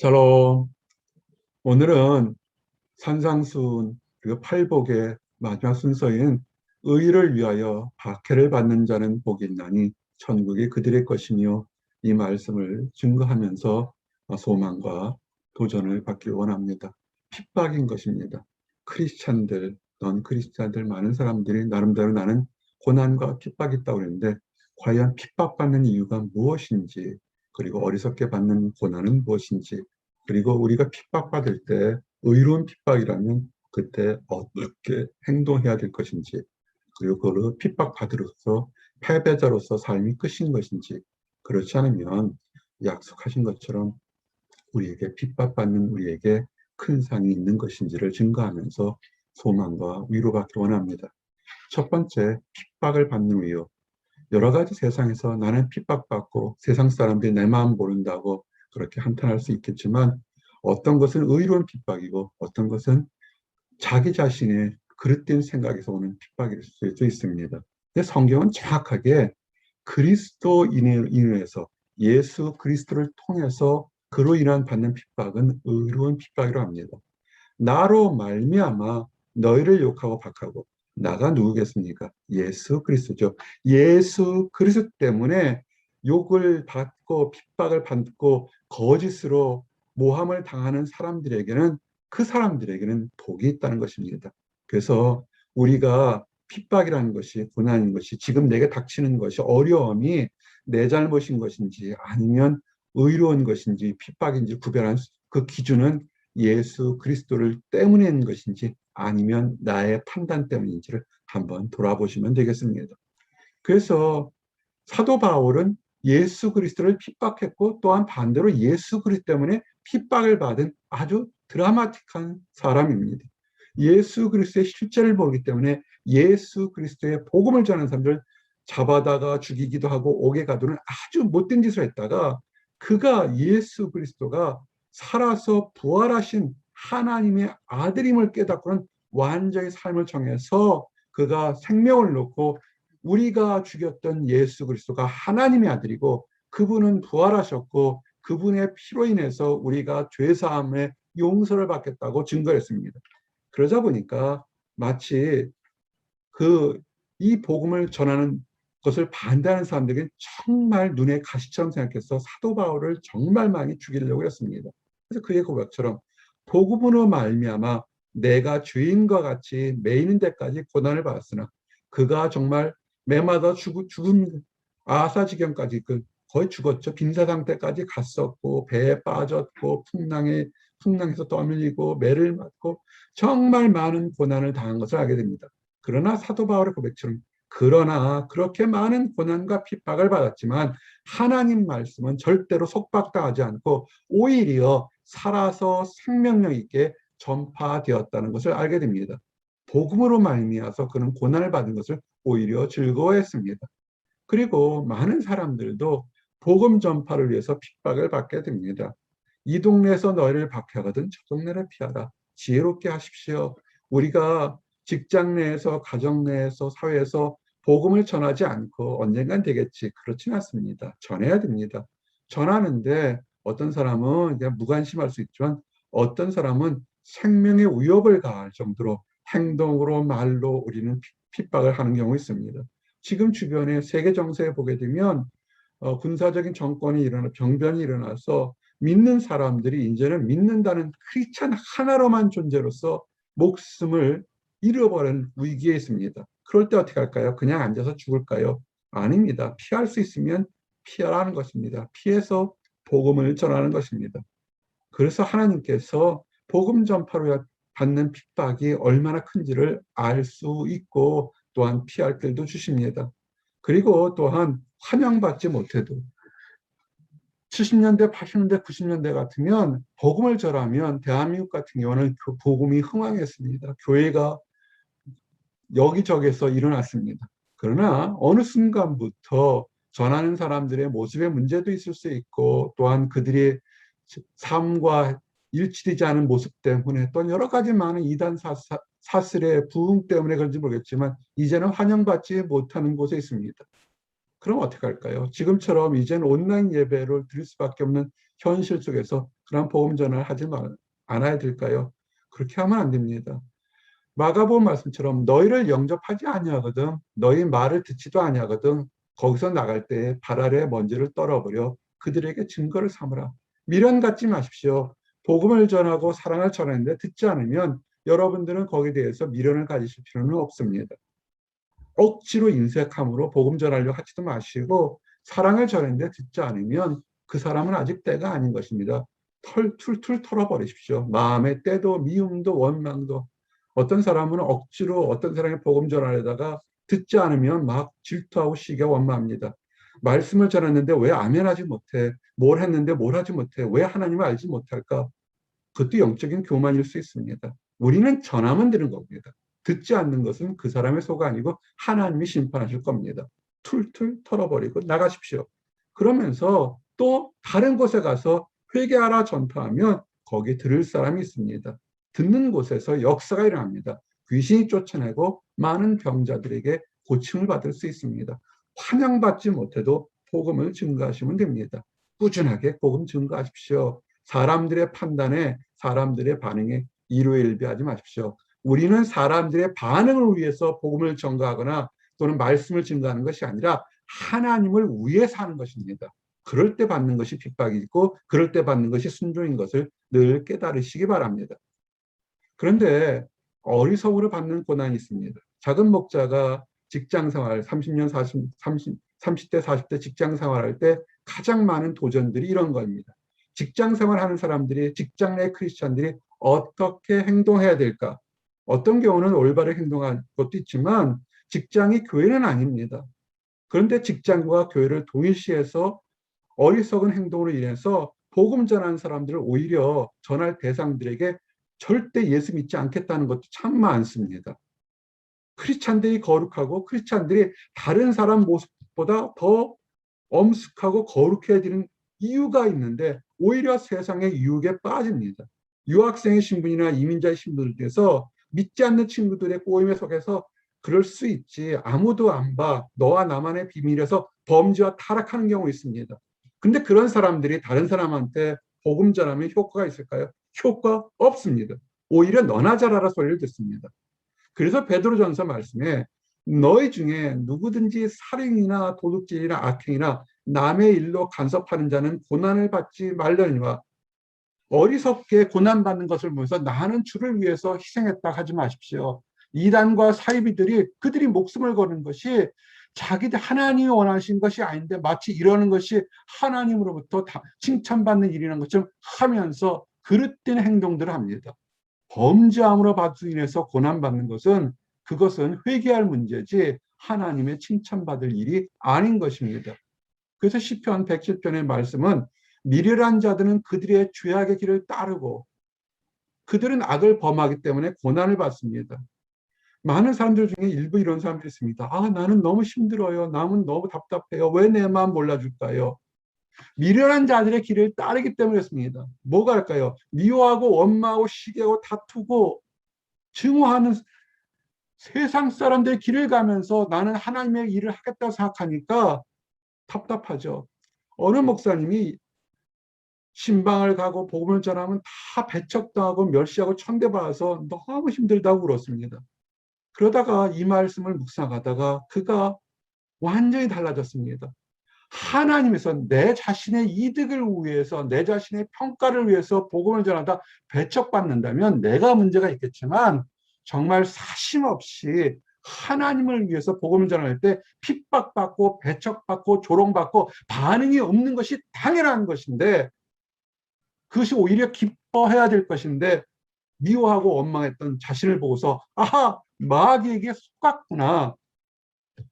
샬롬. 오늘은 산상수훈 그리고 팔복의 마지막 순서인 의를 위하여 박해를 받는 자는 복이 있나니 천국이 그들의 것이며, 이 말씀을 증거하면서 소망과 도전을 받길 원합니다. 핍박인 것입니다. 크리스찬들, 넌 크리스찬들 많은 사람들이 나름대로 나는 고난과 핍박이 있다고 그러는데, 과연 핍박받는 이유가 무엇인지, 그리고 어리석게 받는 고난은 무엇인지, 그리고 우리가 핍박받을 때 의로운 핍박이라면 그때 어떻게 행동해야 될 것인지, 그리고 그걸 핍박받으로서 패배자로서 삶이 끝인 것인지, 그렇지 않으면 약속하신 것처럼 우리에게 핍박받는 우리에게 큰 상이 있는 것인지를 증거하면서 소망과 위로받기 원합니다. 첫 번째, 핍박을 받는 이유. 여러 가지 세상에서 나는 핍박받고 세상 사람들이 내 마음 모른다고 그렇게 한탄할 수 있겠지만, 어떤 것은 의로운 핍박이고 어떤 것은 자기 자신의 그릇된 생각에서 오는 핍박일 수도 있습니다. 근데 성경은 정확하게 그리스도인에서, 예수 그리스도를 통해서 그로 인한 받는 핍박은 의로운 핍박이라고 합니다. 나로 말미암아 너희를 욕하고 박하고, 나가 누구겠습니까? 예수 그리스도죠. 예수 그리스도 때문에 욕을 받고 핍박을 받고 거짓으로 모함을 당하는 사람들에게는, 그 사람들에게는 복이 있다는 것입니다. 그래서 우리가 핍박이라는 것이, 고난인 것이, 지금 내게 닥치는 것이, 어려움이 내 잘못인 것인지 아니면 의로운 것인지 핍박인지 구별하는 그 기준은 예수 그리스도를 때문인 것인지 아니면 나의 판단 때문인지를 한번 돌아보시면 되겠습니다. 그래서 사도 바울은 예수 그리스도를 핍박했고, 또한 반대로 예수 그리스도 때문에 핍박을 받은 아주 드라마틱한 사람입니다. 예수 그리스도의 실제를 보기 때문에 예수 그리스도의 복음을 전하는 사람들 잡아다가 죽이기도 하고 옥에 가두는 아주 못된 짓을 했다가, 그가 예수 그리스도가 살아서 부활하신 하나님의 아들임을 깨닫고는 완전히 삶을 정해서 그가 생명을 놓고, 우리가 죽였던 예수 그리스도가 하나님의 아들이고 그분은 부활하셨고 그분의 피로 인해서 우리가 죄사함의 용서를 받겠다고 증거했습니다. 그러자 보니까 마치 이 복음을 전하는 것을 반대하는 사람들에게 정말 눈에 가시처럼 생각해서 사도 바울을 정말 많이 죽이려고 했습니다. 그래서 그의 고백처럼 복음으로 말미암아 내가 주인과 같이 매이는 데까지 고난을 받았으나, 그가 정말 매마다 죽은 아사지경까지 거의 죽었죠. 빈사 상태까지 갔었고 배에 빠졌고 풍랑에서 떠밀리고 매를 맞고 정말 많은 고난을 당한 것을 알게 됩니다. 그러나 사도 바울의 고백처럼, 그러나 그렇게 많은 고난과 핍박을 받았지만 하나님 말씀은 절대로 속박당하지 않고 오히려 살아서 생명력 있게 전파되었다는 것을 알게 됩니다. 복음으로 말미암아서 그는 고난을 받은 것을 오히려 즐거워했습니다. 그리고 많은 사람들도 복음 전파를 위해서 핍박을 받게 됩니다. 이 동네에서 너희를 박해하거든 저 동네를 피하라. 지혜롭게 하십시오. 우리가 직장 내에서, 가정 내에서, 사회에서 복음을 전하지 않고 언젠간 되겠지, 그렇진 않습니다. 전해야 됩니다. 전하는데 어떤 사람은 그냥 무관심할 수 있지만, 어떤 사람은 생명의 위협을 가할 정도로 행동으로 말로 우리는 핍박을 하는 경우 있습니다. 지금 주변에 세계 정세에 보게 되면 군사적인 정권이 병변이 일어나서 믿는 사람들이 이제는 믿는다는 크리스찬 하나로만 존재로서 목숨을 잃어버린 위기에 있습니다. 그럴 때 어떻게 할까요? 그냥 앉아서 죽을까요? 아닙니다. 피할 수 있으면 피하라는 것입니다. 피해서 복음을 전하는 것입니다. 그래서 하나님께서 복음 전파로 받는 핍박이 얼마나 큰지를 알 수 있고, 또한 피할 길도 주십니다. 그리고 또한 환영받지 못해도 70년대, 80년대, 90년대 같으면 복음을 전하면 대한민국 같은 경우는 그 복음이 흥황했습니다. 교회가 여기저기서 일어났습니다. 그러나 어느 순간부터 전하는 사람들의 모습에 문제도 있을 수 있고, 또한 그들의 삶과 일치되지 않은 모습 때문에, 또 여러 가지 많은 이단 사슬의 부흥 때문에 그런지 모르겠지만 이제는 환영받지 못하는 곳에 있습니다. 그럼 어떻게 할까요? 지금처럼 이제는 온라인 예배를 드릴 수밖에 없는 현실 속에서 그런 복음 전환을 않아야 될까요? 그렇게 하면 안 됩니다. 마가복음 말씀처럼 너희를 영접하지 아니하거든 너희 말을 듣지도 아니하거든 거기서 나갈 때 발 아래 먼지를 떨어버려 그들에게 증거를 삼으라. 미련 갖지 마십시오. 복음을 전하고 사랑을 전하는데 듣지 않으면 여러분들은 거기에 대해서 미련을 가지실 필요는 없습니다. 억지로 인색함으로 복음 전하려고 하지도 마시고 사랑을 전하는데 듣지 않으면 그 사람은 아직 때가 아닌 것입니다. 툴툴 털어버리십시오. 마음의 때도 미움도 원망도. 어떤 사람은 억지로 어떤 사람이 복음 전하려다가 듣지 않으면 막 질투하고 시기가 원망합니다. 말씀을 전했는데 왜 아멘 하지 못해? 뭘 했는데 뭘 하지 못해? 왜 하나님을 알지 못할까? 그것도 영적인 교만일 수 있습니다. 우리는 전하면 되는 겁니다. 듣지 않는 것은 그 사람의 소가 아니고 하나님이 심판하실 겁니다. 툴툴 털어버리고 나가십시오. 그러면서 또 다른 곳에 가서 회개하라 전파하면 거기 들을 사람이 있습니다. 듣는 곳에서 역사가 일어납니다. 귀신이 쫓아내고 많은 병자들에게 고침을 받을 수 있습니다. 환영받지 못해도 복음을 증거하시면 됩니다. 꾸준하게 복음 증거하십시오. 사람들의 판단에 사람들의 반응에 이로일비하지 마십시오. 우리는 사람들의 반응을 위해서 복음을 전가하거나 또는 말씀을 증거하는 것이 아니라 하나님을 위해 사는 것입니다. 그럴 때 받는 것이 핍박이 있고 그럴 때 받는 것이 순종인 것을 늘 깨달으시기 바랍니다. 그런데 어리석으로 받는 고난이 있습니다. 작은 목자가 직장 생활 30년 30대 40대 직장 생활할 때 가장 많은 도전들이 이런 겁니다. 직장 생활하는 사람들이 직장 내 크리스찬들이 어떻게 행동해야 될까? 어떤 경우는 올바르게 행동한 것도 있지만 직장이 교회는 아닙니다. 그런데 직장과 교회를 동일시해서 어리석은 행동으로 인해서 복음 전하는 사람들을 오히려 전할 대상들에게 절대 예수 믿지 않겠다는 것도 참 많습니다. 크리스찬들이 거룩하고 크리스찬들이 다른 사람 모습보다 더 엄숙하고 거룩해지는 이유가 있는데 오히려 세상의 유혹에 빠집니다. 유학생의 신분이나 이민자의 신분에서 믿지 않는 친구들의 꼬임에 속해서 그럴 수 있지. 아무도 안 봐. 너와 나만의 비밀에서 범죄와 타락하는 경우 있습니다. 근데 그런 사람들이 다른 사람한테 복음 전하면 효과가 있을까요? 효과 없습니다. 오히려 너나 잘하라 소리를 듣습니다. 그래서 베드로전서 말씀에 너희 중에 누구든지 살인이나 도둑질이나 악행이나 남의 일로 간섭하는 자는 고난을 받지 말려니와 어리석게 고난받는 것을 보면서 나는 주를 위해서 희생했다 하지 마십시오. 이단과 사이비들이 그들이 목숨을 거는 것이 자기들 하나님이 원하신 것이 아닌데 마치 이러는 것이 하나님으로부터 칭찬받는 일이라는 것처럼 하면서 그릇된 행동들을 합니다. 범죄함으로 받수 인해서 고난받는 것은 그것은 회개할 문제지 하나님의 칭찬받을 일이 아닌 것입니다. 그래서 시편 107편의 말씀은 미련한 자들은 그들의 죄악의 길을 따르고 그들은 악을 범하기 때문에 고난을 받습니다. 많은 사람들 중에 일부 이런 사람들이 있습니다. 아, 나는 너무 힘들어요. 나는 너무 답답해요. 왜 내 마음 몰라줄까요? 미련한 자들의 길을 따르기 때문에 그렇습니다. 뭐가 할까요? 미워하고 원망하고 시기하고 다투고 증오하는 세상 사람들의 길을 가면서 나는 하나님의 일을 하겠다고 생각하니까 답답하죠. 어느 목사님이 신방을 가고 복음을 전하면 다 배척당하고 멸시하고 천대받아서 너무 힘들다고 울었습니다. 그러다가 이 말씀을 묵상하다가 그가 완전히 달라졌습니다. 하나님에서 내 자신의 이득을 위해서 내 자신의 평가를 위해서 복음을 전하다 배척받는다면 내가 문제가 있겠지만 정말 사심 없이 하나님을 위해서 복음을 전할 때 핍박받고 배척받고 조롱받고 반응이 없는 것이 당연한 것인데 그것이 오히려 기뻐해야 될 것인데 미워하고 원망했던 자신을 보고서 아하 마귀에게 속았구나.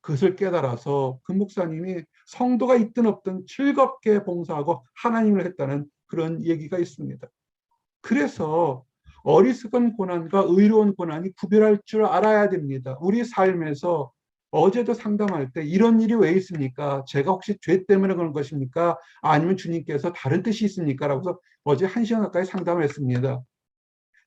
그것을 깨달아서 그 목사님이 성도가 있든 없든 즐겁게 봉사하고 하나님을 했다는 그런 얘기가 있습니다. 그래서 어리석은 고난과 의로운 고난이 구별할 줄 알아야 됩니다. 우리 삶에서 어제도 상담할 때 이런 일이 왜 있습니까? 제가 혹시 죄 때문에 그런 것입니까? 아니면 주님께서 다른 뜻이 있습니까? 라고서 어제 1시간 가까이 상담을 했습니다.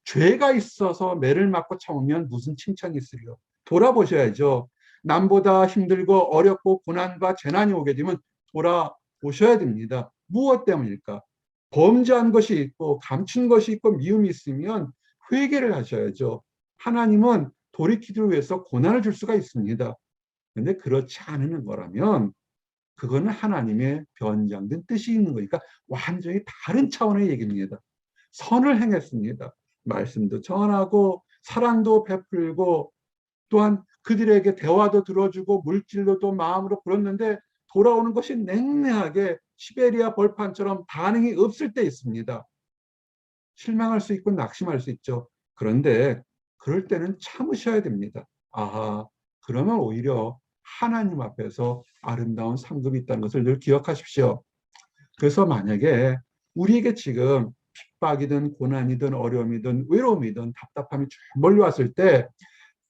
죄가 있어서 매를 맞고 참으면 무슨 칭찬이 있으리요? 돌아보셔야죠. 남보다 힘들고 어렵고 고난과 재난이 오게 되면 돌아보셔야 됩니다. 무엇 때문일까? 범죄한 것이 있고 감춘 것이 있고 미움이 있으면 회개를 하셔야죠. 하나님은 돌이키기를 위해서 고난을 줄 수가 있습니다. 그런데 그렇지 않은 거라면 그거는 하나님의 변장된 뜻이 있는 거니까 완전히 다른 차원의 얘기입니다. 선을 행했습니다. 말씀도 전하고 사랑도 베풀고 또한 그들에게 대화도 들어주고 물질도 또 마음으로 불었는데 돌아오는 것이 냉랭하게 시베리아 벌판처럼 반응이 없을 때 있습니다. 실망할 수 있고 낙심할 수 있죠. 그런데 그럴 때는 참으셔야 됩니다. 아하, 그러면 오히려 하나님 앞에서 아름다운 상급이 있다는 것을 늘 기억하십시오. 그래서 만약에 우리에게 지금 핍박이든 고난이든 어려움이든 외로움이든 답답함이 쭉 몰려왔을 때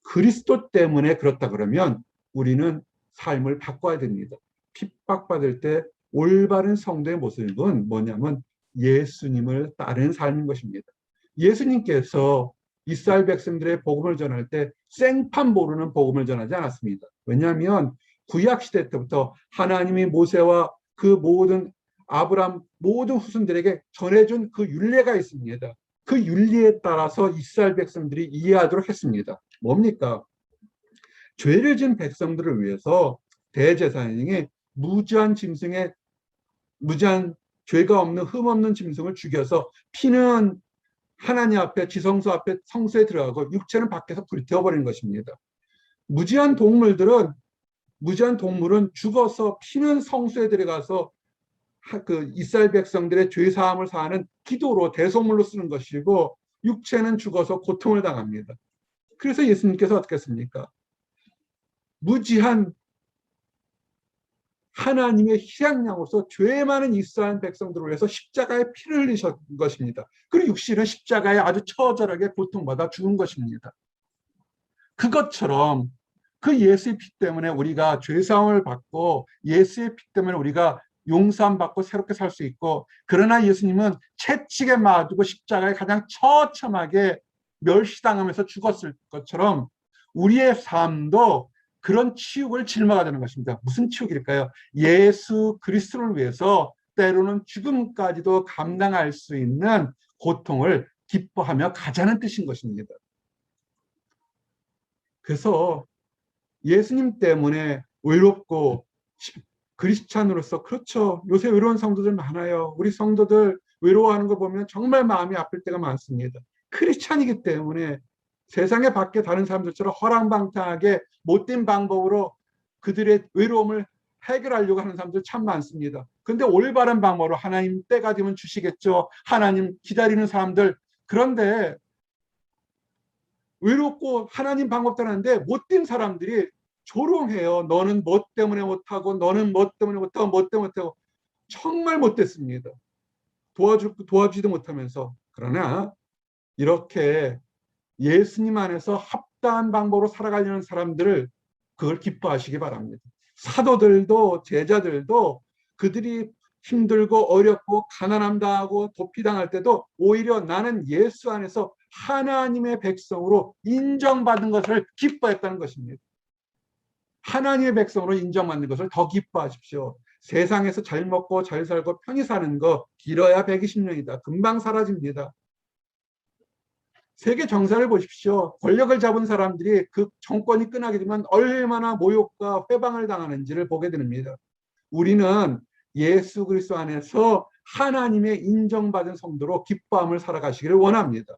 그리스도 때문에 그렇다 그러면 우리는 삶을 바꿔야 됩니다. 핍박받을 때 올바른 성도의 모습은 뭐냐면 예수님을 따르는 삶인 것입니다. 예수님께서 이스라엘 백성들의 복음을 전할 때 생판 모르는 복음을 전하지 않았습니다. 왜냐하면 구약시대 때부터 하나님이 모세와 그 모든 아브람 모든 후손들에게 전해준 그 율례가 있습니다. 그 율리에 따라서 이스라엘 백성들이 이해하도록 했습니다. 뭡니까? 죄를 지은 백성들을 위해서 대제사장이 무지한 죄가 없는 흠 없는 짐승을 죽여서 피는 하나님 앞에 지성소 앞에 성소에 들어가고 육체는 밖에서 불태워버리는 것입니다. 무지한 동물은 죽어서 피는 성소에 들어가서 그 이스라엘 백성들의 죄 사함을 사하는 기도로 대속물로 쓰는 것이고 육체는 죽어서 고통을 당합니다. 그래서 예수님께서 어떻게 했습니까? 무지한 하나님의 희생양으로서 죄 많은 이스라엘 백성들을 위해서 십자가에 피를 흘리신 것입니다. 그리고 육신은 십자가에 아주 처절하게 고통받아 죽은 것입니다. 그것처럼 그 예수의 피 때문에 우리가 죄사함을 받고 예수의 피 때문에 우리가 용서받고 새롭게 살 수 있고, 그러나 예수님은 채찍에 맞고 십자가에 가장 처참하게 멸시당하면서 죽었을 것처럼 우리의 삶도 그런 치욕을 짊어야 되는 것입니다. 무슨 치욕일까요? 예수 그리스도를 위해서 때로는 죽음까지도 감당할 수 있는 고통을 기뻐하며 가자는 뜻인 것입니다. 그래서 예수님 때문에 외롭고 크리스찬으로서, 그렇죠. 요새 외로운 성도들 많아요. 우리 성도들 외로워하는 거 보면 정말 마음이 아플 때가 많습니다. 크리스찬이기 때문에 세상에 밖에 다른 사람들처럼 허랑방탕하게 못된 방법으로 그들의 외로움을 해결하려고 하는 사람들 참 많습니다. 근데 올바른 방법으로 하나님 때가 되면 주시겠죠. 하나님 기다리는 사람들. 그런데 외롭고 하나님 방법 따르는데 못된 사람들이 조롱해요. 너는 뭐 때문에 못하고, 너는 뭐 때문에 못하고, 뭐 때문에 못하고. 정말 못됐습니다. 도와주지도 못하면서. 그러나 이렇게 예수님 안에서 합당한 방법으로 살아가려는 사람들을 그걸 기뻐하시기 바랍니다. 사도들도 제자들도 그들이 힘들고 어렵고 가난함 당하고 도피당할 때도 오히려 나는 예수 안에서 하나님의 백성으로 인정받은 것을 기뻐했다는 것입니다. 하나님의 백성으로 인정받는 것을 더 기뻐하십시오. 세상에서 잘 먹고 잘 살고 편히 사는 거 길어야 120년이다. 금방 사라집니다. 세계 정사를 보십시오. 권력을 잡은 사람들이 그 정권이 끝나게 되면 얼마나 모욕과 회방을 당하는지를 보게 됩니다. 우리는 예수 그리스도 안에서 하나님의 인정받은 성도로 기뻐함을 살아가시기를 원합니다.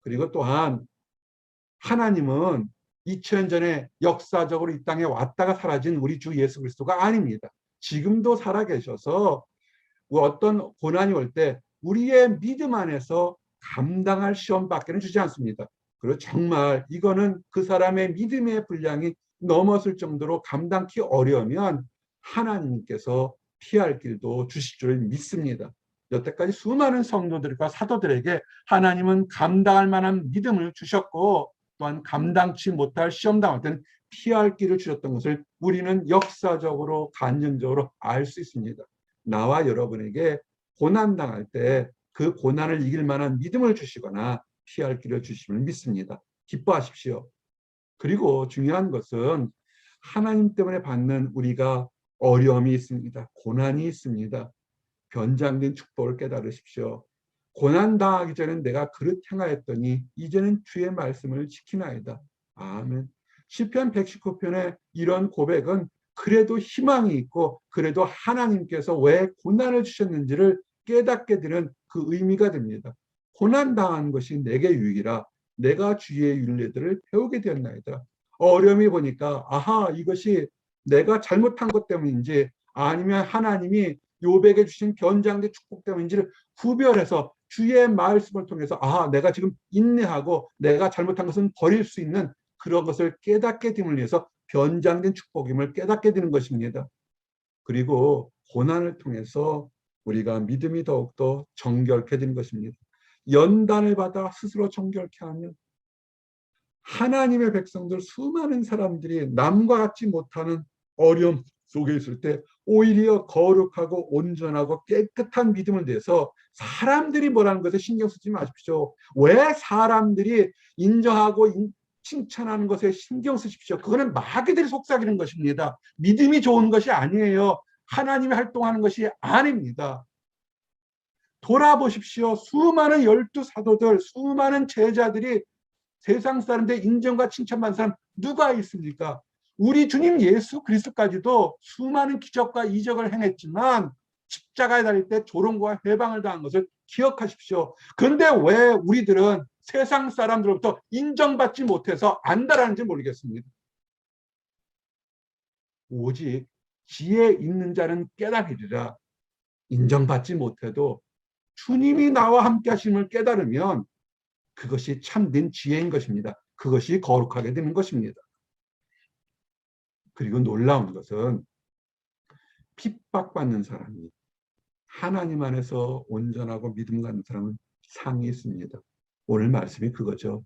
그리고 또한 하나님은 2000년 전에 역사적으로 이 땅에 왔다가 사라진 우리 주 예수 그리스도가 아닙니다. 지금도 살아계셔서 어떤 고난이 올 때 우리의 믿음 안에서 감당할 시험밖에는 주지 않습니다. 그리고 정말 이거는 그 사람의 믿음의 분량이 넘었을 정도로 감당키 어려우면 하나님께서 피할 길도 주실 줄 믿습니다. 여태까지 수많은 성도들과 사도들에게 하나님은 감당할 만한 믿음을 주셨고, 또한 감당치 못할 시험 당할 때는 피할 길을 주셨던 것을 우리는 역사적으로 간접적으로 알 수 있습니다. 나와 여러분에게 고난 당할 때 그 고난을 이길 만한 믿음을 주시거나 피할 길을 주심을 믿습니다. 기뻐하십시오. 그리고 중요한 것은 하나님 때문에 받는 우리가 어려움이 있습니다. 고난이 있습니다. 변장된 축복을 깨달으십시오. 고난당하기 전에 내가 그릇 행하였더니 이제는 주의 말씀을 지키나이다. 아멘. 시편 119편의 이런 고백은 그래도 희망이 있고 그래도 하나님께서 왜 고난을 주셨는지를 깨닫게 되는 그 의미가 됩니다. 고난당한 것이 내게 유익이라 내가 주의 윤례들을 배우게 되었나이다. 어려움이 보니까 아하, 이것이 내가 잘못한 것 때문인지 아니면 하나님이 요백에 주신 변장된 축복 때문인지를 구별해서 주의 말씀을 통해서 아, 내가 지금 인내하고 내가 잘못한 것은 버릴 수 있는 그런 것을 깨닫게 됨을 위해서 변장된 축복임을 깨닫게 되는 것입니다. 그리고 고난을 통해서 우리가 믿음이 더욱더 정결케 되는 것입니다. 연단을 받아 스스로 정결케 하면 하나님의 백성들 수많은 사람들이 남과 같지 못하는 어려움 속에 있을 때 오히려 거룩하고 온전하고 깨끗한 믿음을 내서 사람들이 뭐라는 것에 신경 쓰지 마십시오. 왜 사람들이 인정하고 칭찬하는 것에 신경 쓰십시오. 그거는 마귀들이 속삭이는 것입니다. 믿음이 좋은 것이 아니에요. 하나님이 활동하는 것이 아닙니다. 돌아보십시오. 수많은 열두 사도들, 수많은 제자들이 세상 사람들의 인정과 칭찬받는 사람 누가 있습니까? 우리 주님 예수 그리스도까지도 수많은 기적과 이적을 행했지만 십자가에 달릴 때 조롱과 회방을 당한 것을 기억하십시오. 그런데 왜 우리들은 세상 사람들로부터 인정받지 못해서 안다라는지 모르겠습니다. 오직 지혜 있는 자는 깨달으리라. 인정받지 못해도 주님이 나와 함께 하심을 깨달으면 그것이 참된 지혜인 것입니다. 그것이 거룩하게 되는 것입니다. 그리고 놀라운 것은 핍박받는 사람이 하나님 안에서 온전하고 믿음 가는 사람은 상이 있습니다. 오늘 말씀이 그거죠.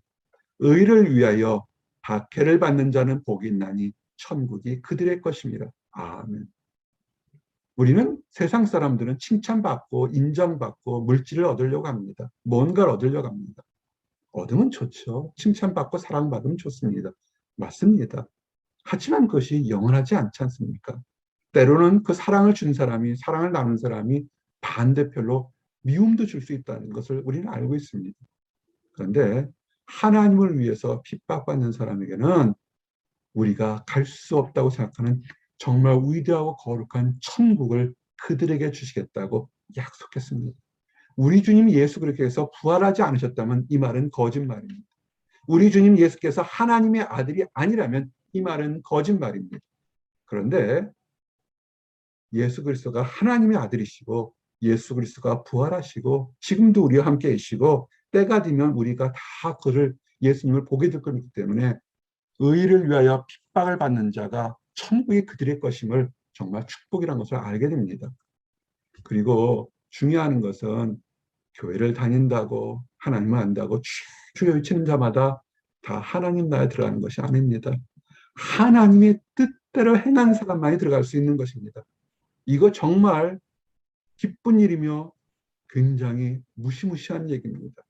의를 위하여 박해를 받는 자는 복이 있나니 천국이 그들의 것입니다. 아멘. 우리는 세상 사람들은 칭찬받고 인정받고 물질을 얻으려고 합니다. 뭔가를 얻으려고 합니다. 얻으면 좋죠. 칭찬받고 사랑받으면 좋습니다. 맞습니다. 하지만 그것이 영원하지 않지 않습니까? 때로는 그 사랑을 준 사람이, 사랑을 나눈 사람이 반대편로 미움도 줄 수 있다는 것을 우리는 알고 있습니다. 그런데 하나님을 위해서 핍박받는 사람에게는 우리가 갈 수 없다고 생각하는 정말 위대하고 거룩한 천국을 그들에게 주시겠다고 약속했습니다. 우리 주님 예수 그리스도께서 부활하지 않으셨다면 이 말은 거짓말입니다. 우리 주님 예수께서 하나님의 아들이 아니라면 이 말은 거짓말입니다. 그런데 예수 그리스도가 하나님의 아들이시고 예수 그리스도가 부활하시고 지금도 우리와 함께 계시고 때가 되면 우리가 다 그를 예수님을 보게 될 것이기 때문에 의를 위하여 핍박을 받는 자가 천국이 그들의 것임을 정말 축복이라는 것을 알게 됩니다. 그리고 중요한 것은 교회를 다닌다고 하나님을 안다고 주여 외치는 자마다 다 하나님 나라에 들어가는 것이 아닙니다. 하나님의 뜻대로 행한 사람만이 들어갈 수 있는 것입니다. 이거 정말 기쁜 일이며 굉장히 무시무시한 얘기입니다.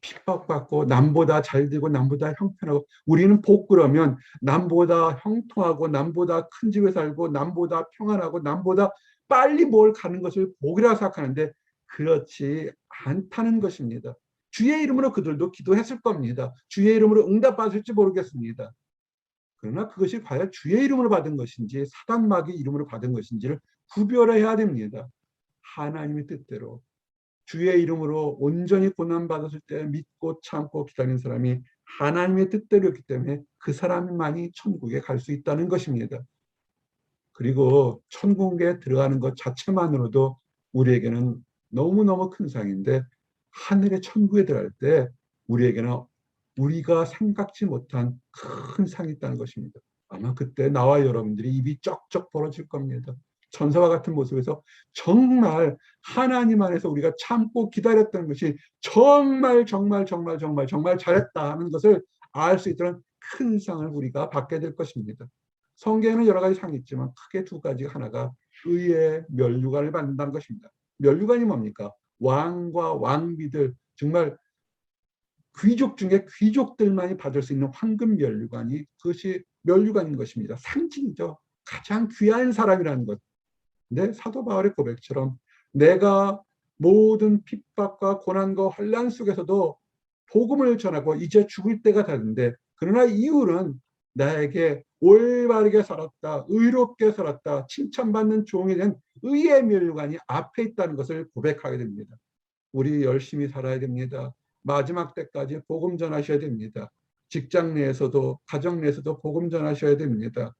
핍박받고 남보다 잘되고 남보다 형편하고 우리는 복그러면 남보다 형통하고 남보다 큰 집에 살고 남보다 평안하고 남보다 빨리 뭘 가는 것을 복이라 생각하는데 그렇지 않다는 것입니다. 주의 이름으로 그들도 기도했을 겁니다. 주의 이름으로 응답받을지 모르겠습니다. 그러나 그것이 과연 주의 이름으로 받은 것인지 사단마귀 이름으로 받은 것인지를 구별해야 됩니다. 하나님의 뜻대로 주의 이름으로 온전히 고난받았을 때 믿고 참고 기다리는 사람이 하나님의 뜻대로였기 때문에 그 사람만이 천국에 갈 수 있다는 것입니다. 그리고 천국에 들어가는 것 자체만으로도 우리에게는 너무너무 큰 상인데 하늘의 천국에 들어갈 때 우리에게는 우리가 생각지 못한 큰 상이 있다는 것입니다. 아마 그때 나와 여러분들이 입이 쩍쩍 벌어질 겁니다. 천사와 같은 모습에서 정말 하나님 안에서 우리가 참고 기다렸던 것이 정말 정말 정말 정말 정말 잘했다 하는 것을 알 수 있도록 큰 상을 우리가 받게 될 것입니다. 성경에는 여러 가지 상이 있지만 크게 두 가지, 하나가 의의 면류관을 받는다는 것입니다. 면류관이 뭡니까? 왕과 왕비들, 정말 귀족 중에 귀족들만이 받을 수 있는 황금 면류관이 그것이 면류관인 것입니다. 상징이죠. 가장 귀한 사람이라는 것. 근데 사도 바울의 고백처럼 내가 모든 핍박과 고난과 환난 속에서도 복음을 전하고 이제 죽을 때가 됐는데 그러나 이유는 나에게 올바르게 살았다, 의롭게 살았다, 칭찬받는 종이 된 의의 면류관이 앞에 있다는 것을 고백하게 됩니다. 우리 열심히 살아야 됩니다. 마지막 때까지 복음 전하셔야 됩니다. 직장 내에서도 가정 내에서도 복음 전하셔야 됩니다.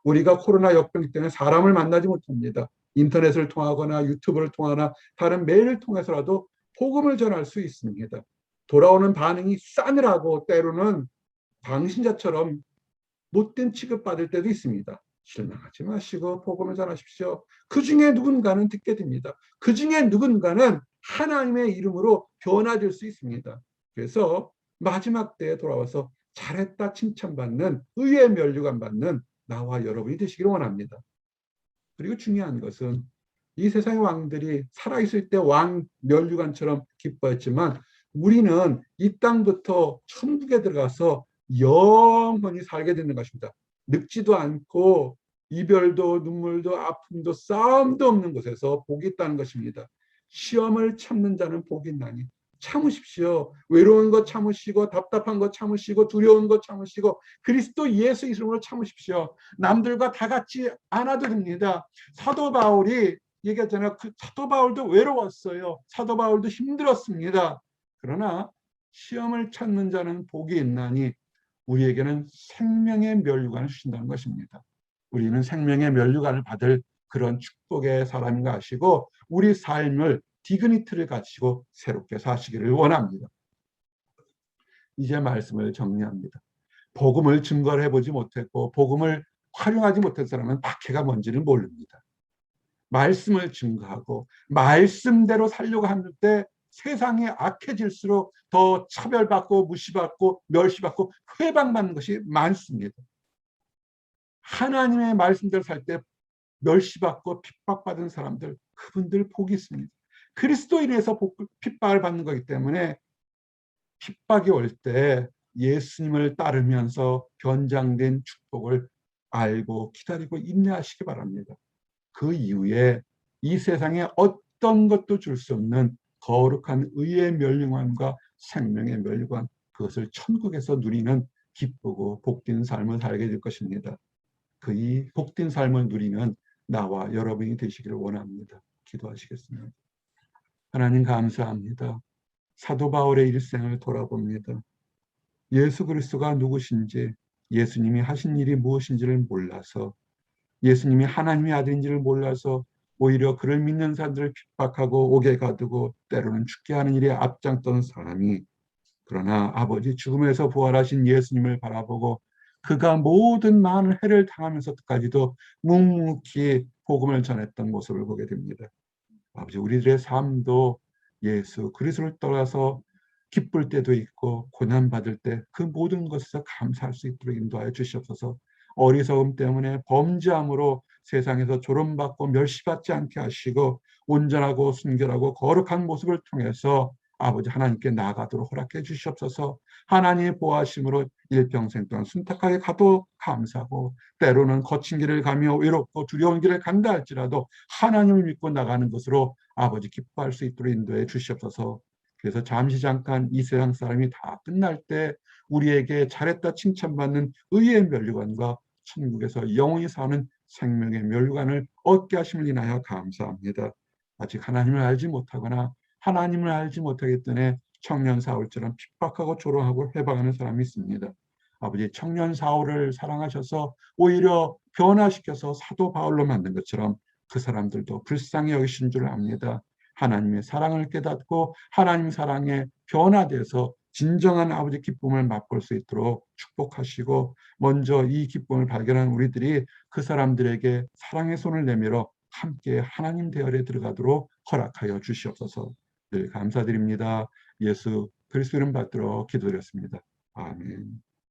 우리가 코로나 역병 때문에 사람을 만나지 못합니다. 인터넷을 통하거나 유튜브를 통하거나 다른 메일을 통해서라도 복음을 전할 수 있습니다. 돌아오는 반응이 싸늘하고 때로는 광신자처럼 못된 취급받을 때도 있습니다. 실망하지 마시고 복음을 전하십시오. 그 중에 누군가는 듣게 됩니다. 그 중에 누군가는 하나님의 이름으로 변화될 수 있습니다. 그래서 마지막 때에 돌아와서 잘했다 칭찬받는 의의 면류관 받는 나와 여러분이 되시기를 원합니다. 그리고 중요한 것은 이 세상의 왕들이 살아있을 때 왕 면류관처럼 기뻐했지만 우리는 이 땅부터 천국에 들어가서 영원히 살게 되는 것입니다. 늙지도 않고 이별도 눈물도 아픔도 싸움도 없는 곳에서 복이 있다는 것입니다. 시험을 참는 자는 복이 있나니 참으십시오. 외로운 것 참으시고 답답한 것 참으시고 두려운 것 참으시고 그리스도 예수 이름으로 참으십시오. 남들과 다 같지 않아도 됩니다. 사도 바울이 얘기했잖아요. 그 사도 바울도 외로웠어요. 사도 바울도 힘들었습니다. 그러나 시험을 찾는 자는 복이 있나니 우리에게는 생명의 면류관을 주신다는 것입니다. 우리는 생명의 면류관을 받을 그런 축복의 사람인가 하시고 우리 삶을 디그니티를 가지고 새롭게 사시기를 원합니다. 이제 말씀을 정리합니다. 복음을 증거를 해보지 못했고 복음을 활용하지 못한 사람은 박해가 뭔지를 모릅니다. 말씀을 증거하고 말씀대로 살려고 하는 때 세상이 악해질수록 더 차별받고 무시받고 멸시받고 회방받는 것이 많습니다. 하나님의 말씀대로 살 때 멸시받고 핍박받은 사람들 그분들 복이 있습니다. 그리스도인에서 핍박을 받는 거기 때문에 핍박이 올 때 예수님을 따르면서 변장된 축복을 알고 기다리고 인내하시기 바랍니다. 그 이후에 이 세상에 어떤 것도 줄 수 없는 거룩한 의의 면류관과 생명의 면류관 그것을 천국에서 누리는 기쁘고 복된 삶을 살게 될 것입니다. 그 이 복된 삶을 누리는 나와 여러분이 되시기를 원합니다. 기도하시겠습니다. 하나님 감사합니다. 사도 바울의 일생을 돌아봅니다. 예수 그리스도가 누구신지 예수님이 하신 일이 무엇인지를 몰라서 예수님이 하나님의 아들인지를 몰라서 오히려 그를 믿는 사람들을 핍박하고 옥에 가두고 때로는 죽게 하는 일에 앞장던 사람이 그러나 아버지 죽음에서 부활하신 예수님을 바라보고 그가 모든 많은 해를 당하면서까지도 묵묵히 복음을 전했던 모습을 보게 됩니다. 아버지 우리들의 삶도 예수 그리스도를 따라서 기쁠 때도 있고 고난받을 때 그 모든 것에서 감사할 수 있도록 인도하여 주시옵소서. 어리석음 때문에 범죄함으로 세상에서 조롱받고 멸시받지 않게 하시고 온전하고 순결하고 거룩한 모습을 통해서 아버지 하나님께 나아가도록 허락해 주시옵소서. 하나님의 보호하심으로 일평생 동안 순탁하게 가도 감사하고 때로는 거친 길을 가며 외롭고 두려운 길을 간다 할지라도 하나님을 믿고 나가는 것으로 아버지 기뻐할 수 있도록 인도해 주시옵소서. 그래서 잠시 잠깐 이 세상 사람이 다 끝날 때 우리에게 잘했다 칭찬받는 의의 면류관과 천국에서 영원히 사는 생명의 면류관을 얻게 하심을 인하여 감사합니다. 아직 하나님을 알지 못하거나 하나님을 알지 못하기 때문에 청년 사울처럼 핍박하고 조롱하고 회방하는 사람이 있습니다. 아버지 청년 사울을 사랑하셔서 오히려 변화시켜서 사도 바울로 만든 것처럼 그 사람들도 불쌍히 여기신 줄 압니다. 하나님의 사랑을 깨닫고 하나님 사랑에 변화돼서 진정한 아버지 기쁨을 맛볼 수 있도록 축복하시고 먼저 이 기쁨을 발견한 우리들이 그 사람들에게 사랑의 손을 내밀어 함께 하나님 대열에 들어가도록 허락하여 주시옵소서. 늘 감사드립니다. 예수 그리스도 이름 받들어 기도드렸습니다. 아멘.